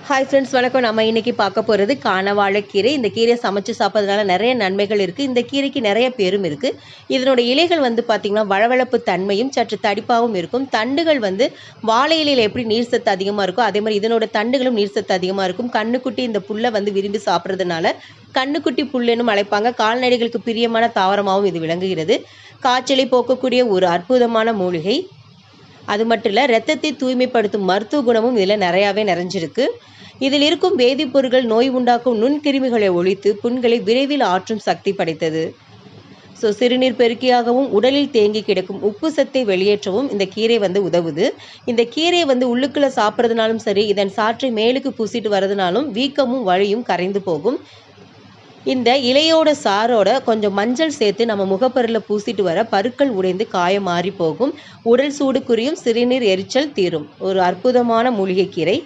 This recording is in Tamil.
ஹாய் ஃப்ரெண்ட்ஸ், வணக்கம். நம்ம இன்னைக்கு பார்க்க போகிறது காணவாழைக்கீரை. இந்த கீரையை சமைச்சு சாப்பிட்றதுனால நிறைய நன்மைகள் இருக்குது. இந்த கீரைக்கு நிறைய பேரும் இருக்குது. இதனோட இலைகள் பார்த்திங்கன்னா வழவழப்பு தன்மையும் சற்று தடிப்பாகவும் இருக்கும். தண்டுகள் வாழை இலையில் எப்படி நீர் சத்து அதிகமாக இருக்கோ அதே மாதிரி இதனோட தண்டுகளும் நீர் சத்து அதிகமாக இருக்கும். கண்ணுக்குட்டி இந்த புல்லை விரும்பி சாப்பிட்றதுனால கண்ணுக்குட்டி புல்லுன்னு அழைப்பாங்க. கால்நடைகளுக்கு பிரியமான தாவரமாகவும் இது விளங்குகிறது. காய்ச்சலை போக்கக்கூடிய ஒரு அற்புதமான மூலிகை. அது மட்டும் இல்லை, ரத்தத்தை தூய்மைப்படுத்தும் மருத்துவ குணமும் இதில் நிறையாவே நிறைஞ்சிருக்கு. இதில் இருக்கும் வேதிப்பொருட்கள் நோய் உண்டாக்கும் நுண்கிருமிகளை ஒழித்து புண்களை விரைவில் ஆற்றும் சக்தி படைத்தது. சிறுநீர் பெருக்கியாகவும் உடலில் தேங்கி கிடக்கும் உப்பு சத்தை வெளியேற்றவும் இந்த கீரை உதவுது. இந்த கீரையை உள்ளுக்குள்ள சாப்பிட்றதுனாலும் சரி, இதன் சாற்றை மேலுக்கு பூசிட்டு வர்றதுனாலும் வீக்கமும் வலியும் கரைந்து போகும். இந்த இலையோட சாரோட கொஞ்சம் மஞ்சள் சேர்த்து நம்ம முகப்பருல பூசிட்டு வர பருக்கள் உடைந்து காயம் மாறி போகும். உடல் சூடு குறையும், சிறுநீர் எரிச்சல் தீரும். ஒரு அற்புதமான மூலிகை கீரை.